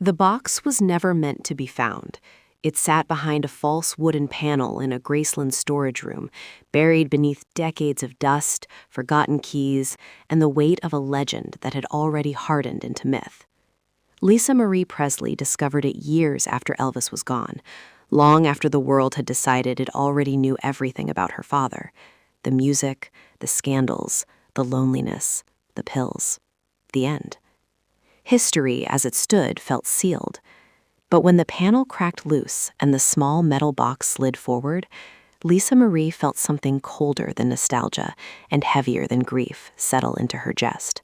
The box was never meant to be found. It sat behind a false wooden panel in a Graceland storage room, buried beneath decades of dust, forgotten keys, and the weight of a legend that had already hardened into myth. Lisa Marie Presley discovered it years after Elvis was gone, long after the world had decided it already knew everything about her father: the music, the scandals, the loneliness, the pills. The end. History, as it stood, felt sealed. But when the panel cracked loose and the small metal box slid forward, Lisa Marie felt something colder than nostalgia and heavier than grief settle into her chest.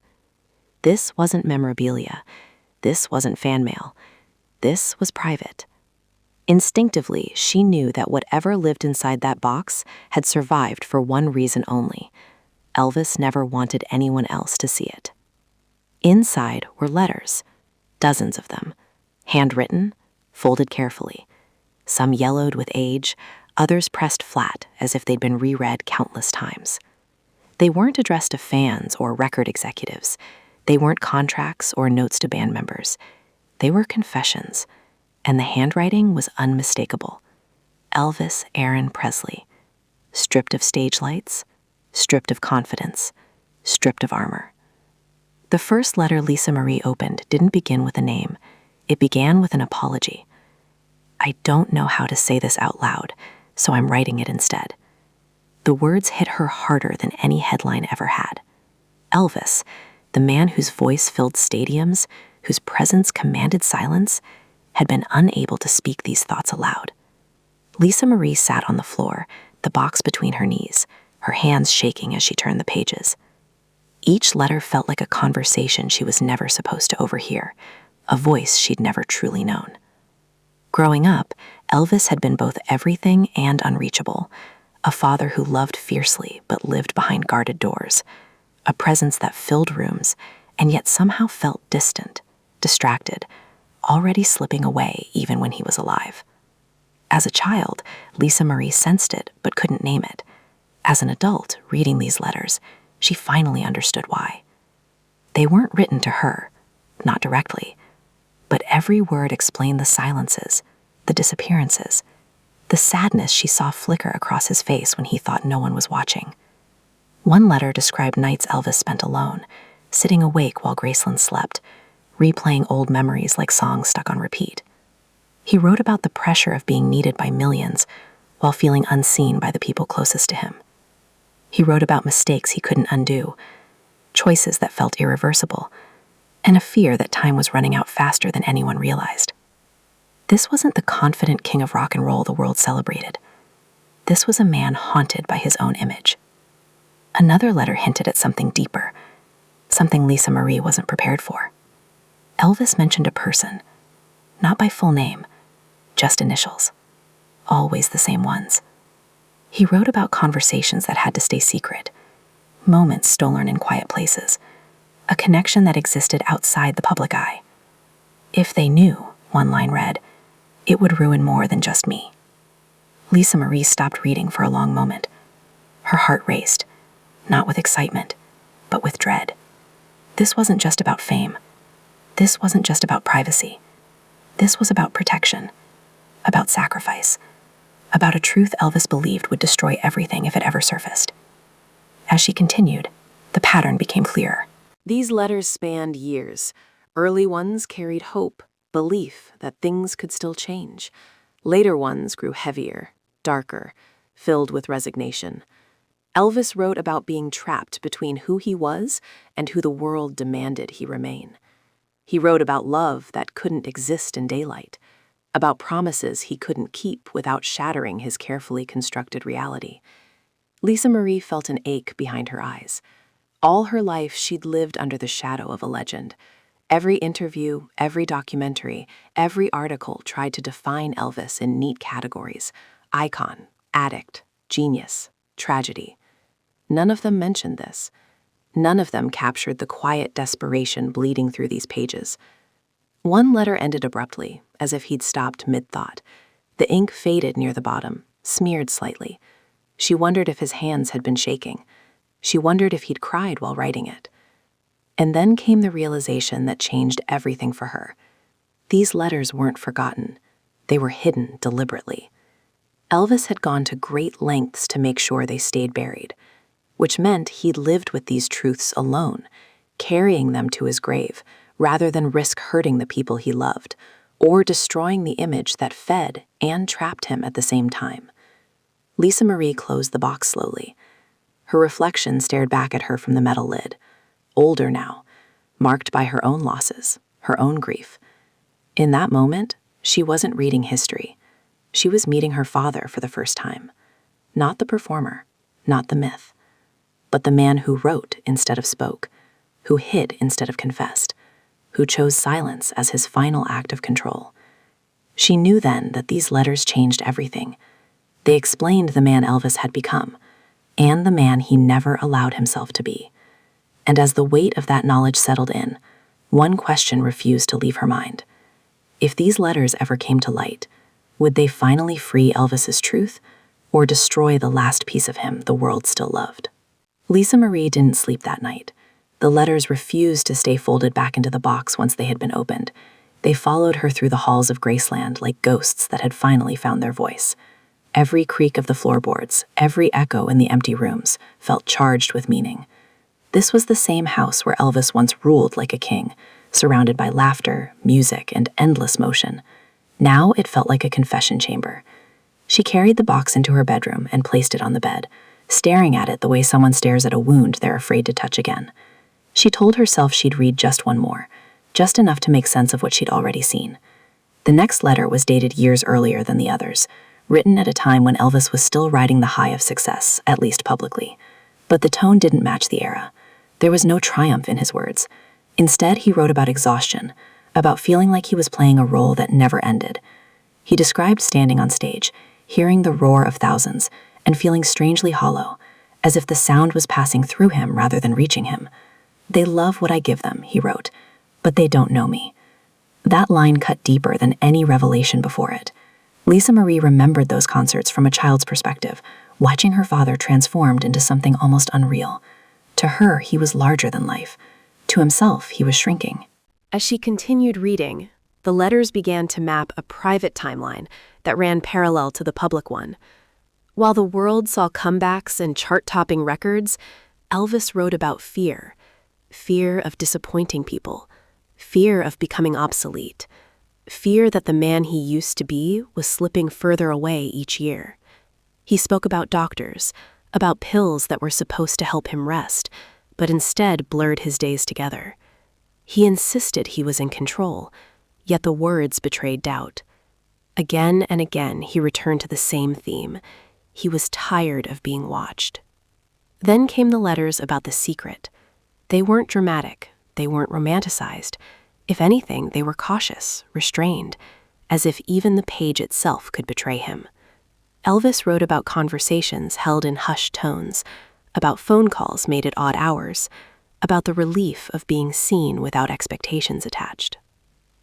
This wasn't memorabilia. This wasn't fan mail. This was private. Instinctively, she knew that whatever lived inside that box had survived for one reason only: Elvis never wanted anyone else to see it. Inside were letters, dozens of them, handwritten, folded carefully, some yellowed with age, others pressed flat as if they'd been reread countless times. They weren't addressed to fans or record executives. They weren't contracts or notes to band members. They were confessions, and the handwriting was unmistakable. Elvis Aaron Presley, stripped of stage lights, stripped of confidence, stripped of armor. The first letter Lisa Marie opened didn't begin with a name. It began with an apology. "I don't know how to say this out loud, so I'm writing it instead." The words hit her harder than any headline ever had. Elvis, the man whose voice filled stadiums, whose presence commanded silence, had been unable to speak these thoughts aloud. Lisa Marie sat on the floor, the box between her knees, her hands shaking as she turned the pages. Each letter felt like a conversation she was never supposed to overhear, a voice she'd never truly known. Growing up, Elvis had been both everything and unreachable, a father who loved fiercely but lived behind guarded doors, a presence that filled rooms and yet somehow felt distant, distracted, already slipping away even when he was alive. As a child, Lisa Marie sensed it but couldn't name it. As an adult, reading these letters, she finally understood why. They weren't written to her, not directly, but every word explained the silences, the disappearances, the sadness she saw flicker across his face when he thought no one was watching. One letter described nights Elvis spent alone, sitting awake while Graceland slept, replaying old memories like songs stuck on repeat. He wrote about the pressure of being needed by millions while feeling unseen by the people closest to him. He wrote about mistakes he couldn't undo, choices that felt irreversible, and a fear that time was running out faster than anyone realized. This wasn't the confident king of rock and roll the world celebrated. This was a man haunted by his own image. Another letter hinted at something deeper, something Lisa Marie wasn't prepared for. Elvis mentioned a person, not by full name, just initials, always the same ones. He wrote about conversations that had to stay secret, moments stolen in quiet places, a connection that existed outside the public eye. "If they knew," one line read, "it would ruin more than just me." Lisa Marie stopped reading for a long moment. Her heart raced, not with excitement, but with dread. This wasn't just about fame. This wasn't just about privacy. This was about protection, about sacrifice, about a truth Elvis believed would destroy everything if it ever surfaced. As she continued, the pattern became clearer. These letters spanned years. Early ones carried hope, belief that things could still change. Later ones grew heavier, darker, filled with resignation. Elvis wrote about being trapped between who he was and who the world demanded he remain. He wrote about love that couldn't exist in daylight, about promises he couldn't keep without shattering his carefully constructed reality. Lisa Marie felt an ache behind her eyes. All her life, she'd lived under the shadow of a legend. Every interview, every documentary, every article tried to define Elvis in neat categories: icon, addict, genius, tragedy. None of them mentioned this. None of them captured the quiet desperation bleeding through these pages. One letter ended abruptly, as if he'd stopped mid-thought. The ink faded near the bottom, smeared slightly. She wondered if his hands had been shaking. She wondered if he'd cried while writing it. And then came the realization that changed everything for her. These letters weren't forgotten. They were hidden deliberately. Elvis had gone to great lengths to make sure they stayed buried, which meant he'd lived with these truths alone, carrying them to his grave, rather than risk hurting the people he loved, or destroying the image that fed and trapped him at the same time. Lisa Marie closed the box slowly. Her reflection stared back at her from the metal lid, older now, marked by her own losses, her own grief. In that moment, she wasn't reading history. She was meeting her father for the first time. Not the performer, not the myth, but the man who wrote instead of spoke, who hid instead of confessed, who chose silence as his final act of control. She knew then that these letters changed everything. They explained the man Elvis had become, and the man he never allowed himself to be. And as the weight of that knowledge settled in, one question refused to leave her mind. If these letters ever came to light, would they finally free Elvis's truth, or destroy the last piece of him the world still loved? Lisa Marie didn't sleep that night. The letters refused to stay folded back into the box once they had been opened. They followed her through the halls of Graceland like ghosts that had finally found their voice. Every creak of the floorboards, every echo in the empty rooms, felt charged with meaning. This was the same house where Elvis once ruled like a king, surrounded by laughter, music, and endless motion. Now it felt like a confession chamber. She carried the box into her bedroom and placed it on the bed, staring at it the way someone stares at a wound they're afraid to touch again. She told herself she'd read just one more, just enough to make sense of what she'd already seen. The next letter was dated years earlier than the others, written at a time when Elvis was still riding the high of success, at least publicly. But the tone didn't match the era. There was no triumph in his words. Instead, he wrote about exhaustion, about feeling like he was playing a role that never ended. He described standing on stage, hearing the roar of thousands, and feeling strangely hollow, as if the sound was passing through him rather than reaching him. "They love what I give them," he wrote, "but they don't know me." That line cut deeper than any revelation before it. Lisa Marie remembered those concerts from a child's perspective, watching her father transformed into something almost unreal. To her, he was larger than life. To himself, he was shrinking. As she continued reading, the letters began to map a private timeline that ran parallel to the public one. While the world saw comebacks and chart-topping records, Elvis wrote about fear. Fear of disappointing people. Fear of becoming obsolete. Fear that the man he used to be was slipping further away each year. He spoke about doctors, about pills that were supposed to help him rest, but instead blurred his days together. He insisted he was in control, yet the words betrayed doubt. Again and again he returned to the same theme. He was tired of being watched. Then came the letters about the secret. They weren't dramatic, they weren't romanticized. If anything, they were cautious, restrained, as if even the page itself could betray him. Elvis wrote about conversations held in hushed tones, about phone calls made at odd hours, about the relief of being seen without expectations attached.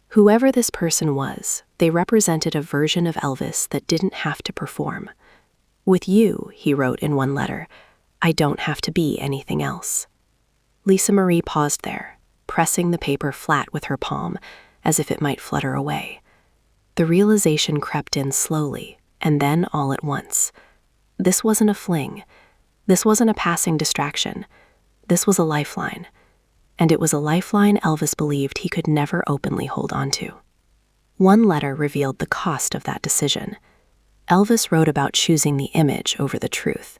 Whoever this person was, they represented a version of Elvis that didn't have to perform. "With you," he wrote in one letter, "I don't have to be anything else." Lisa Marie paused there, pressing the paper flat with her palm, as if it might flutter away. The realization crept in slowly, and then all at once. This wasn't a fling. This wasn't a passing distraction. This was a lifeline. And it was a lifeline Elvis believed he could never openly hold on to. One letter revealed the cost of that decision. Elvis wrote about choosing the image over the truth,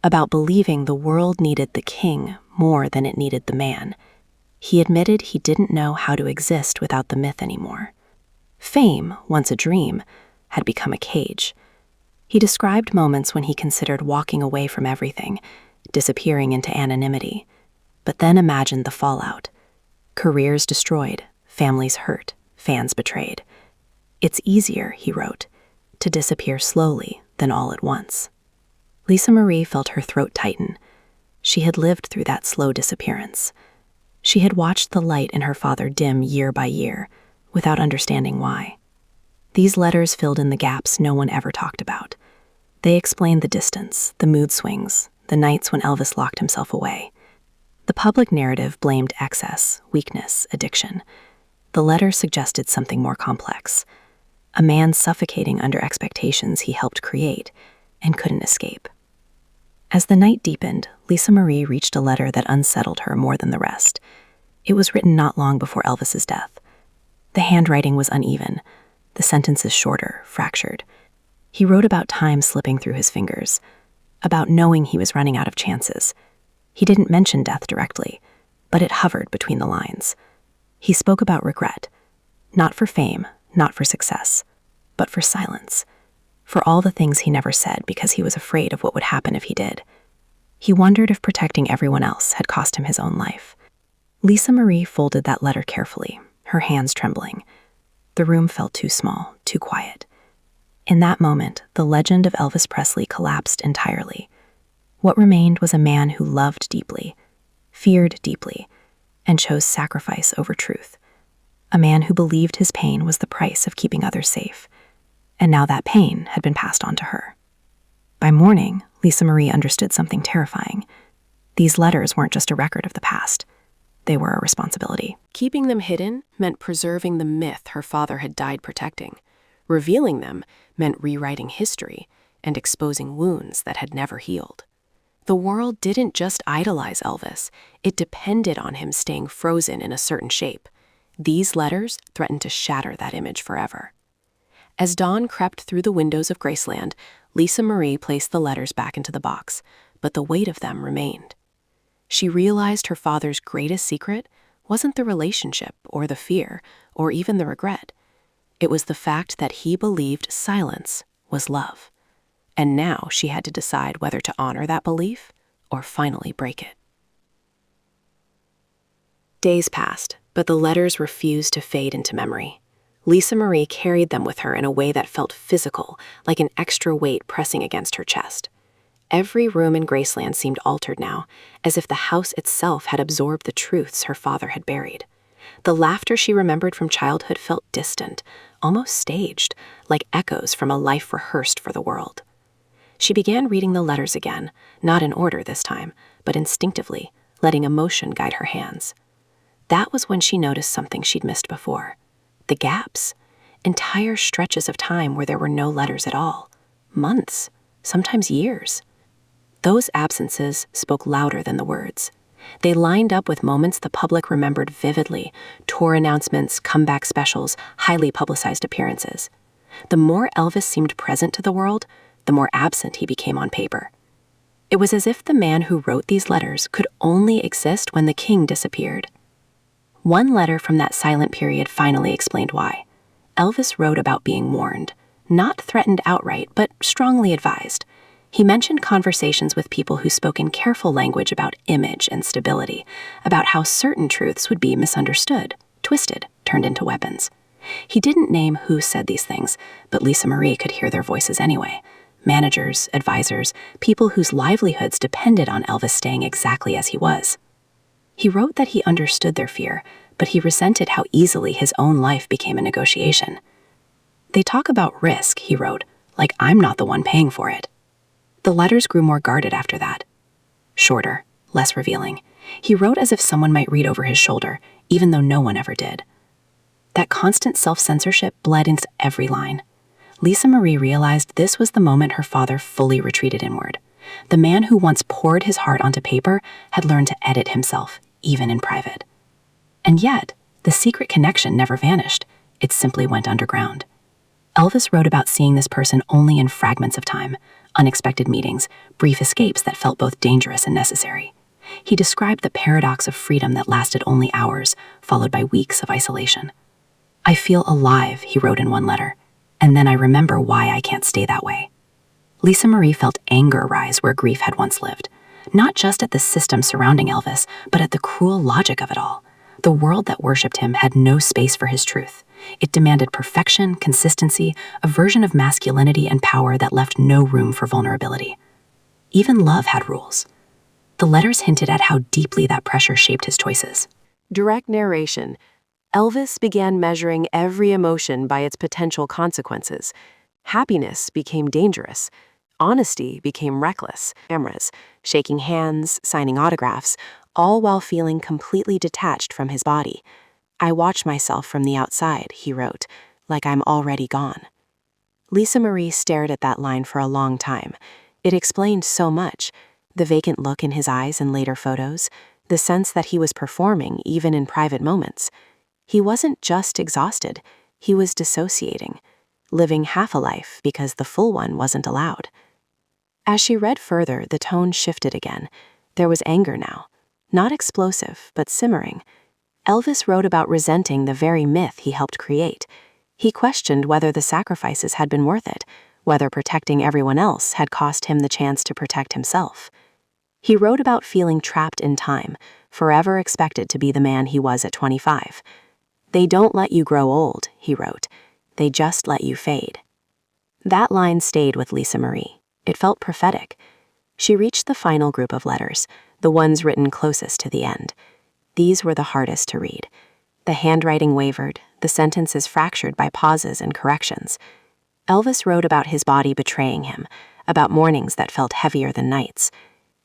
about believing the world needed the king more than it needed the man. He admitted he didn't know how to exist without the myth anymore. Fame, once a dream, had become a cage. He described moments when he considered walking away from everything, disappearing into anonymity, but then imagined the fallout. Careers destroyed, families hurt, fans betrayed. "It's easier," he wrote, "to disappear slowly than all at once." Lisa Marie felt her throat tighten. She had lived through that slow disappearance. She had watched the light in her father dim year by year, without understanding why. These letters filled in the gaps no one ever talked about. They explained the distance, the mood swings, the nights when Elvis locked himself away. The public narrative blamed excess, weakness, addiction. The letter suggested something more complex. A man suffocating under expectations he helped create and couldn't escape. As the night deepened, Lisa Marie reached a letter that unsettled her more than the rest. It was written not long before Elvis's death. The handwriting was uneven, the sentences shorter, fractured. He wrote about time slipping through his fingers, about knowing he was running out of chances. He didn't mention death directly, but it hovered between the lines. He spoke about regret, not for fame, not for success, but for silence, for all the things he never said because he was afraid of what would happen if he did. He wondered if protecting everyone else had cost him his own life. Lisa Marie folded that letter carefully, her hands trembling. The room felt too small, too quiet. In that moment, the legend of Elvis Presley collapsed entirely. What remained was a man who loved deeply, feared deeply, and chose sacrifice over truth. A man who believed his pain was the price of keeping others safe. And now that pain had been passed on to her. By morning, Lisa Marie understood something terrifying. These letters weren't just a record of the past. They were a responsibility. Keeping them hidden meant preserving the myth her father had died protecting. Revealing them meant rewriting history and exposing wounds that had never healed. The world didn't just idolize Elvis, it depended on him staying frozen in a certain shape. These letters threatened to shatter that image forever. As dawn crept through the windows of Graceland, Lisa Marie placed the letters back into the box, but the weight of them remained. She realized her father's greatest secret wasn't the relationship or the fear or even the regret. It was the fact that he believed silence was love. And now she had to decide whether to honor that belief or finally break it. Days passed, but the letters refused to fade into memory. Lisa Marie carried them with her in a way that felt physical, like an extra weight pressing against her chest. Every room in Graceland seemed altered now, as if the house itself had absorbed the truths her father had buried. The laughter she remembered from childhood felt distant, almost staged, like echoes from a life rehearsed for the world. She began reading the letters again, not in order this time, but instinctively, letting emotion guide her hands. That was when she noticed something she'd missed before. The gaps. Entire stretches of time where there were no letters at all. Months, sometimes years. Those absences spoke louder than the words. They lined up with moments the public remembered vividly: tour announcements, comeback specials, highly publicized appearances. The more Elvis seemed present to the world, the more absent he became on paper. It was as if the man who wrote these letters could only exist when the king disappeared. One letter from that silent period finally explained why. Elvis wrote about being warned, not threatened outright, but strongly advised. He mentioned conversations with people who spoke in careful language about image and stability, about how certain truths would be misunderstood, twisted, turned into weapons. He didn't name who said these things, but Lisa Marie could hear their voices anyway. Managers, advisors, people whose livelihoods depended on Elvis staying exactly as he was. He wrote that he understood their fear, but he resented how easily his own life became a negotiation. They talk about risk, he wrote, like I'm not the one paying for it. The letters grew more guarded after that. Shorter, less revealing. He wrote as if someone might read over his shoulder, even though no one ever did. That constant self-censorship bled into every line. Lisa Marie realized this was the moment her father fully retreated inward. The man who once poured his heart onto paper had learned to edit himself, even in private. And yet, the secret connection never vanished. It simply went underground. Elvis wrote about seeing this person only in fragments of time, unexpected meetings, brief escapes that felt both dangerous and necessary. He described the paradox of freedom that lasted only hours, followed by weeks of isolation. I feel alive, he wrote in one letter, and then I remember why I can't stay that way. Lisa Marie felt anger rise where grief had once lived, not just at the system surrounding Elvis, but at the cruel logic of it all. The world that worshipped him had no space for his truth. It demanded perfection, consistency, a version of masculinity and power that left no room for vulnerability. Even love had rules. The letters hinted at how deeply that pressure shaped his choices. Direct narration. Elvis began measuring every emotion by its potential consequences. Happiness became dangerous. Honesty became reckless. Cameras, shaking hands, signing autographs, all while feeling completely detached from his body. "I watch myself from the outside," he wrote, "like I'm already gone." Lisa Marie stared at that line for a long time. It explained so much: the vacant look in his eyes in later photos, the sense that he was performing even in private moments. He wasn't just exhausted, he was dissociating, living half a life because the full one wasn't allowed. As she read further, the tone shifted again. There was anger now. Not explosive, but simmering. Elvis wrote about resenting the very myth he helped create. He questioned whether the sacrifices had been worth it, whether protecting everyone else had cost him the chance to protect himself. He wrote about feeling trapped in time, forever expected to be the man he was at 25. "They don't let you grow old," he wrote. "They just let you fade." That line stayed with Lisa Marie. It felt prophetic. She reached the final group of letters, the ones written closest to the end. These were the hardest to read. The handwriting wavered, the sentences fractured by pauses and corrections. Elvis wrote about his body betraying him, about mornings that felt heavier than nights.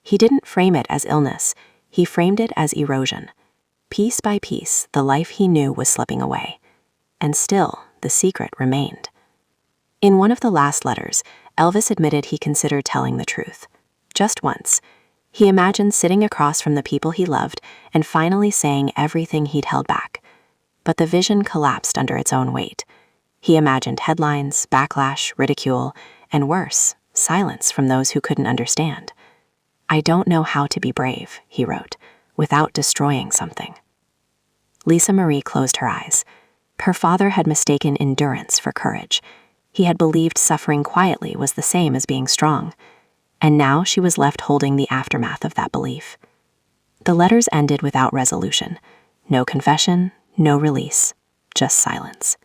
He didn't frame it as illness, he framed it as erosion. Piece by piece, the life he knew was slipping away. And still, the secret remained. In one of the last letters, Elvis admitted he considered telling the truth. Just once. He imagined sitting across from the people he loved and finally saying everything he'd held back. But the vision collapsed under its own weight. He imagined headlines, backlash, ridicule, and worse, silence from those who couldn't understand. "I don't know how to be brave," he wrote, "without destroying something." Lisa Marie closed her eyes. Her father had mistaken endurance for courage. He had believed suffering quietly was the same as being strong. And now she was left holding the aftermath of that belief. The letters ended without resolution. No confession, no release, just silence.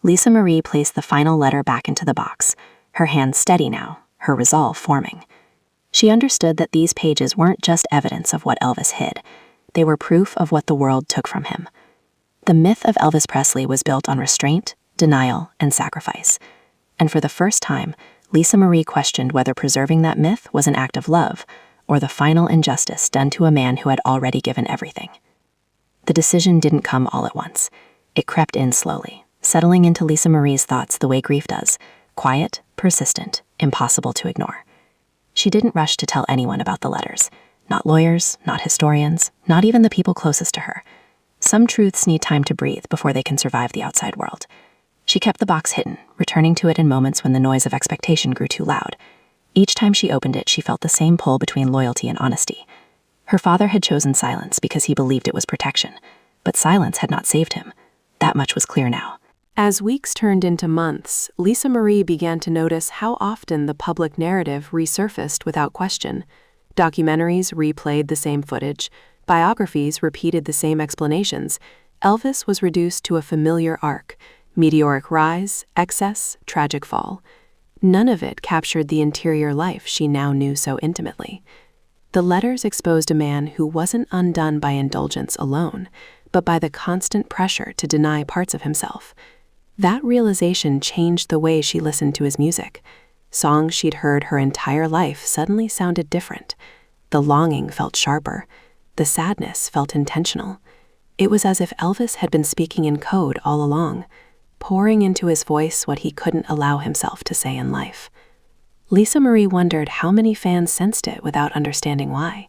Lisa Marie placed the final letter back into the box, her hand steady now, her resolve forming. She understood that these pages weren't just evidence of what Elvis hid. They were proof of what the world took from him. The myth of Elvis Presley was built on restraint, denial, and sacrifice. And for the first time, Lisa Marie questioned whether preserving that myth was an act of love or the final injustice done to a man who had already given everything. The decision didn't come all at once. It crept in slowly, settling into Lisa Marie's thoughts the way grief does, quiet, persistent, impossible to ignore. She didn't rush to tell anyone about the letters, not lawyers, not historians, not even the people closest to her. Some truths need time to breathe before they can survive the outside world. She kept the box hidden, returning to it in moments when the noise of expectation grew too loud. Each time she opened it, she felt the same pull between loyalty and honesty. Her father had chosen silence because he believed it was protection, but silence had not saved him. That much was clear now. As weeks turned into months, Lisa Marie began to notice how often the public narrative resurfaced without question. Documentaries replayed the same footage, biographies repeated the same explanations. Elvis was reduced to a familiar arc: meteoric rise, excess, tragic fall. None of it captured the interior life she now knew so intimately. The letters exposed a man who wasn't undone by indulgence alone, but by the constant pressure to deny parts of himself. That realization changed the way she listened to his music. Songs she'd heard her entire life suddenly sounded different. The longing felt sharper. The sadness felt intentional. It was as if Elvis had been speaking in code all along, pouring into his voice what he couldn't allow himself to say in life. Lisa Marie wondered how many fans sensed it without understanding why.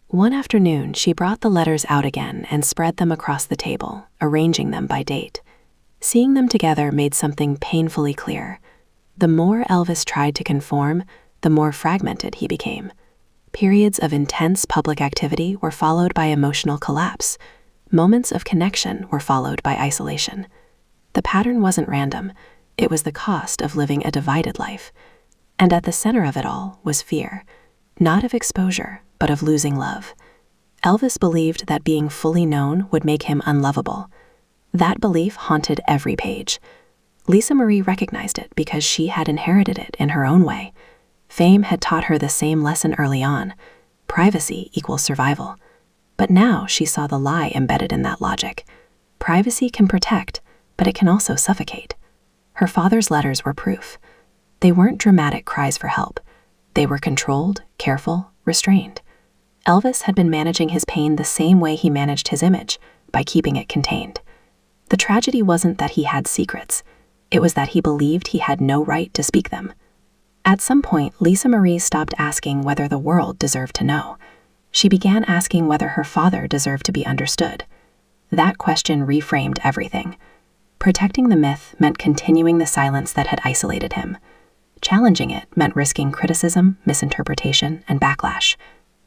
One afternoon, she brought the letters out again and spread them across the table, arranging them by date. Seeing them together made something painfully clear. The more Elvis tried to conform, the more fragmented he became. Periods of intense public activity were followed by emotional collapse. Moments of connection were followed by isolation. The pattern wasn't random. It was the cost of living a divided life. And at the center of it all was fear, not of exposure, but of losing love. Elvis believed that being fully known would make him unlovable. That belief haunted every page. Lisa Marie recognized it because she had inherited it in her own way. Fame had taught her the same lesson early on: privacy equals survival. But now she saw the lie embedded in that logic. Privacy can protect, but it can also suffocate. Her father's letters were proof. They weren't dramatic cries for help. They were controlled, careful, restrained. Elvis had been managing his pain the same way he managed his image, by keeping it contained. The tragedy wasn't that he had secrets. It was that he believed he had no right to speak them. At some point, Lisa Marie stopped asking whether the world deserved to know. She began asking whether her father deserved to be understood. That question reframed everything. Protecting the myth meant continuing the silence that had isolated him. Challenging it meant risking criticism, misinterpretation, and backlash.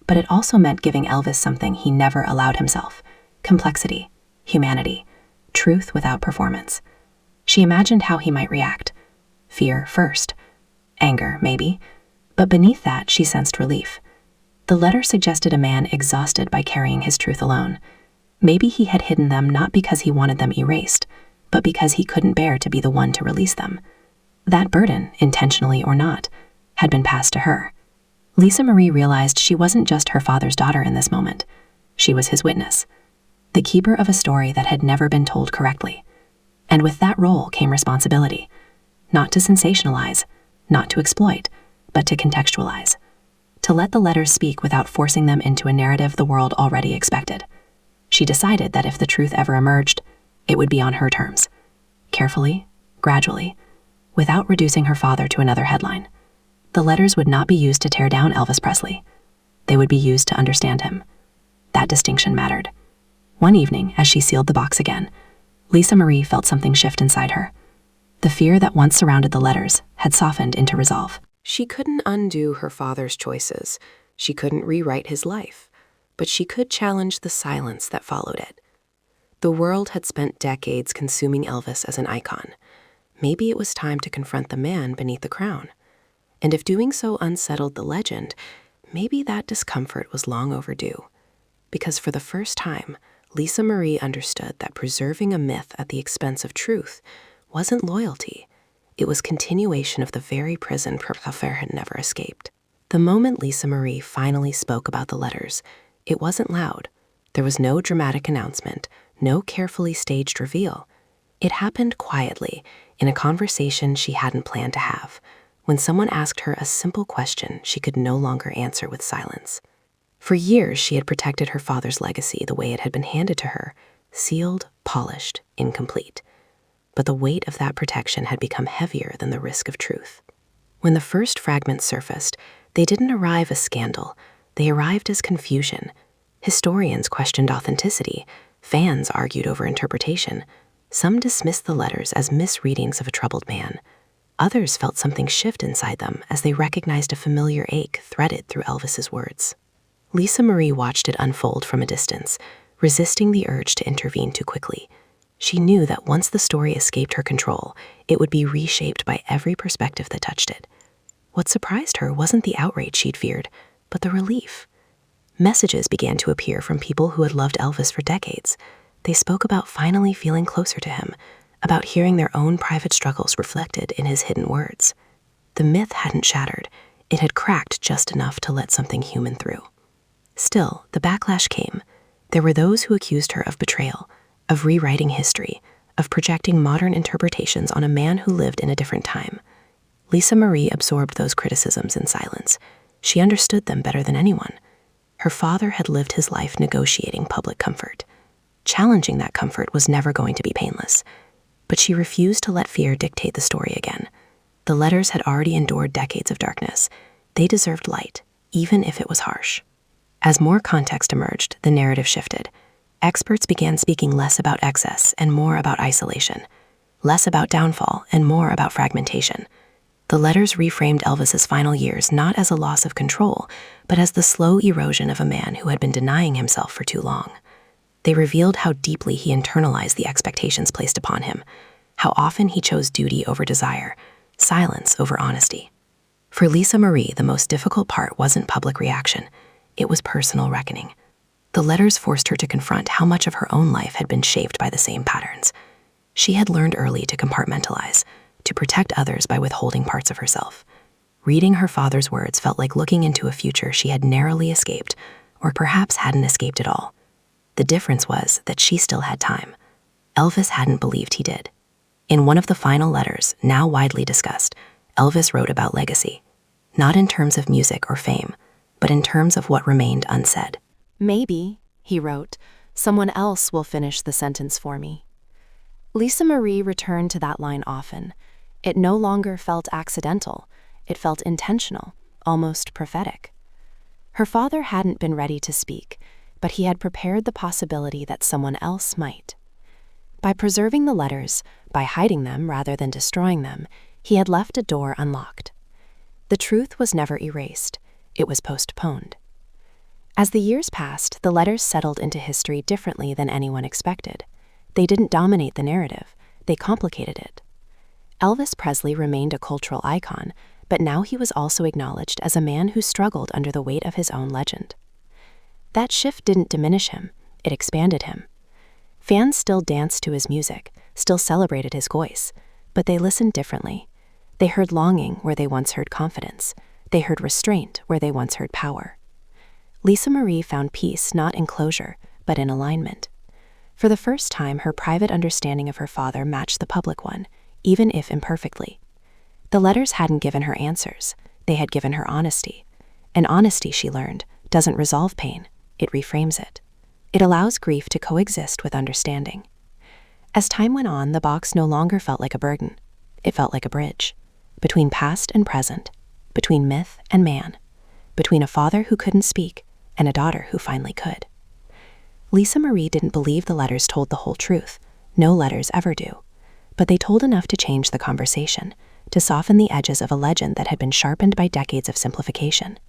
But it also meant giving Elvis something he never allowed himself: complexity, humanity, truth without performance. She imagined how he might react. Fear first. Anger, maybe. But beneath that, she sensed relief. The letter suggested a man exhausted by carrying his truth alone. Maybe he had hidden them not because he wanted them erased, but because he couldn't bear to be the one to release them. That burden, intentionally or not, had been passed to her. Lisa Marie realized she wasn't just her father's daughter in this moment. She was his witness, the keeper of a story that had never been told correctly. And with that role came responsibility, not to sensationalize, not to exploit, but to contextualize, to let the letters speak without forcing them into a narrative the world already expected. She decided that if the truth ever emerged, it would be on her terms, carefully, gradually, without reducing her father to another headline. The letters would not be used to tear down Elvis Presley. They would be used to understand him. That distinction mattered. One evening, as she sealed the box again, Lisa Marie felt something shift inside her. The fear that once surrounded the letters had softened into resolve. She couldn't undo her father's choices. She couldn't rewrite his life. But she could challenge the silence that followed it. The world had spent decades consuming Elvis as an icon. Maybe it was time to confront the man beneath the crown. And if doing so unsettled the legend, maybe that discomfort was long overdue. Because for the first time, Lisa Marie understood that preserving a myth at the expense of truth wasn't loyalty. It was continuation of the very prison Prefer had never escaped. The moment Lisa Marie finally spoke about the letters, it wasn't loud. There was no dramatic announcement, no carefully staged reveal. It happened quietly, in a conversation she hadn't planned to have, when someone asked her a simple question she could no longer answer with silence. For years, she had protected her father's legacy the way it had been handed to her, sealed, polished, incomplete. But the weight of that protection had become heavier than the risk of truth. When the first fragments surfaced, they didn't arrive as scandal. They arrived as confusion. Historians questioned authenticity. Fans argued over interpretation. Some dismissed the letters as misreadings of a troubled man. Others felt something shift inside them as they recognized a familiar ache threaded through Elvis's words. Lisa Marie watched it unfold from a distance, resisting the urge to intervene too quickly. She knew that once the story escaped her control, it would be reshaped by every perspective that touched it. What surprised her wasn't the outrage she'd feared, but the relief. Messages began to appear from people who had loved Elvis for decades. They spoke about finally feeling closer to him, about hearing their own private struggles reflected in his hidden words. The myth hadn't shattered. It had cracked just enough to let something human through. Still, the backlash came. There were those who accused her of betrayal, of rewriting history, of projecting modern interpretations on a man who lived in a different time. Lisa Marie absorbed those criticisms in silence. She understood them better than anyone. Her father had lived his life negotiating public comfort. Challenging that comfort was never going to be painless. But she refused to let fear dictate the story again. The letters had already endured decades of darkness. They deserved light, even if it was harsh. As more context emerged, the narrative shifted. Experts began speaking less about excess and more about isolation, less about downfall and more about fragmentation. The letters reframed Elvis's final years not as a loss of control, but as the slow erosion of a man who had been denying himself for too long. They revealed how deeply he internalized the expectations placed upon him, how often he chose duty over desire, silence over honesty. For Lisa Marie, the most difficult part wasn't public reaction. It was personal reckoning. The letters forced her to confront how much of her own life had been shaped by the same patterns. She had learned early to compartmentalize, to protect others by withholding parts of herself. Reading her father's words felt like looking into a future she had narrowly escaped, or perhaps hadn't escaped at all. The difference was that she still had time. Elvis hadn't believed he did. In one of the final letters, now widely discussed, Elvis wrote about legacy, not in terms of music or fame, but in terms of what remained unsaid. Maybe, he wrote, Someone else will finish the sentence for me. Lisa Marie returned to that line often. It no longer felt accidental. It felt intentional, almost prophetic. Her father hadn't been ready to speak, but he had prepared the possibility that someone else might. By preserving the letters, by hiding them rather than destroying them, he had left a door unlocked. The truth was never erased. It was postponed. As the years passed, the letters settled into history differently than anyone expected. They didn't dominate the narrative. They complicated it. Elvis Presley remained a cultural icon, but now he was also acknowledged as a man who struggled under the weight of his own legend. That shift didn't diminish him. It expanded him. Fans still danced to his music, still celebrated his voice, but they listened differently. They heard longing where they once heard confidence. They heard restraint where they once heard power. Lisa Marie found peace not in closure, but in alignment. For the first time, her private understanding of her father matched the public one, even if imperfectly. The letters hadn't given her answers. They had given her honesty. And honesty, she learned, doesn't resolve pain. It reframes it. It allows grief to coexist with understanding. As time went on, the box no longer felt like a burden. It felt like a bridge. Between past and present. Between myth and man. Between a father who couldn't speak and a daughter who finally could. Lisa Marie didn't believe the letters told the whole truth. No letters ever do. But they told enough to change the conversation, to soften the edges of a legend that had been sharpened by decades of simplification.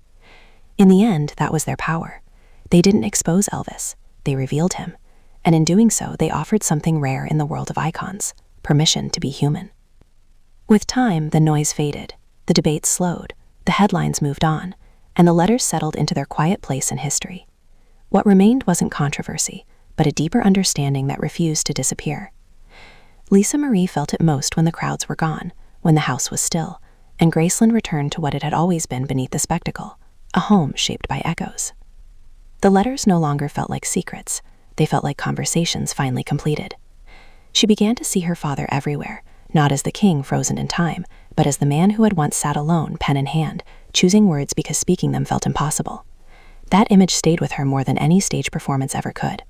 In the end, that was their power. They didn't expose Elvis. They revealed him, and in doing so, they offered something rare in the world of icons, permission to be human. With time, the noise faded, the debates slowed, the headlines moved on, and the letters settled into their quiet place in history. What remained wasn't controversy, but a deeper understanding that refused to disappear. Lisa Marie felt it most when the crowds were gone, when the house was still, and Graceland returned to what it had always been beneath the spectacle, a home shaped by echoes. The letters no longer felt like secrets. They felt like conversations finally completed. She began to see her father everywhere, not as the king frozen in time, but as the man who had once sat alone, pen in hand, choosing words because speaking them felt impossible. That image stayed with her more than any stage performance ever could.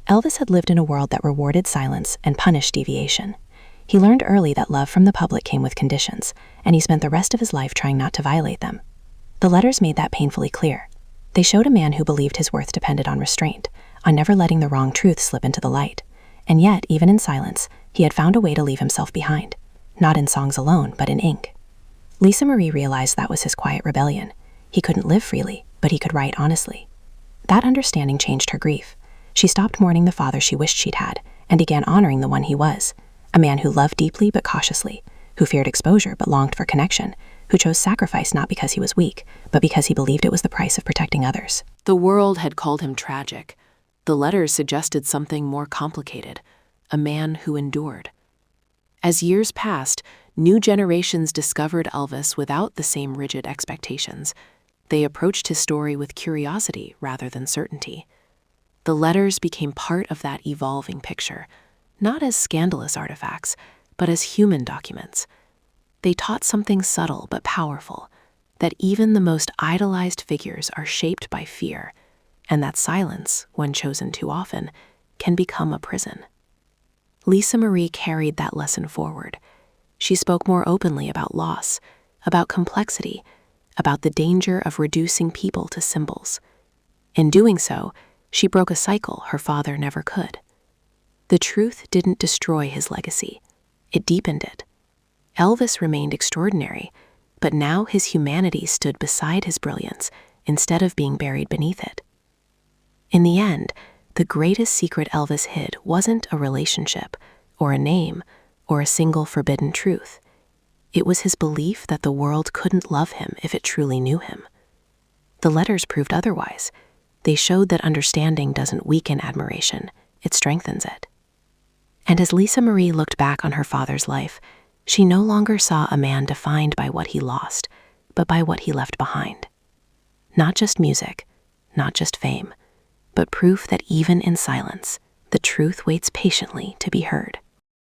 Elvis had lived in a world that rewarded silence and punished deviation. He learned early that love from the public came with conditions, and he spent the rest of his life trying not to violate them. The letters made that painfully clear. They showed a man who believed his worth depended on restraint, on never letting the wrong truth slip into the light. And yet, even in silence, he had found a way to leave himself behind. Not in songs alone, but in ink. Lisa Marie realized that was his quiet rebellion. He couldn't live freely, but he could write honestly. That understanding changed her grief. She stopped mourning the father she wished she'd had, and began honoring the one he was. A man who loved deeply but cautiously, who feared exposure but longed for connection, who chose sacrifice not because he was weak, but because he believed it was the price of protecting others. The world had called him tragic. The letters suggested something more complicated, a man who endured. As years passed, new generations discovered Elvis without the same rigid expectations. They approached his story with curiosity rather than certainty. The letters became part of that evolving picture, not as scandalous artifacts, but as human documents. They taught something subtle but powerful, that even the most idolized figures are shaped by fear, and that silence, when chosen too often, can become a prison. Lisa Marie carried that lesson forward. She spoke more openly about loss, about complexity, about the danger of reducing people to symbols. In doing so, she broke a cycle her father never could. The truth didn't destroy his legacy. It deepened it. Elvis remained extraordinary, but now his humanity stood beside his brilliance instead of being buried beneath it. In the end, the greatest secret Elvis hid wasn't a relationship, or a name, or a single forbidden truth. It was his belief that the world couldn't love him if it truly knew him. The letters proved otherwise. They showed that understanding doesn't weaken admiration, it strengthens it. And as Lisa Marie looked back on her father's life, she no longer saw a man defined by what he lost, but by what he left behind. Not just music, not just fame, but proof that even in silence, the truth waits patiently to be heard.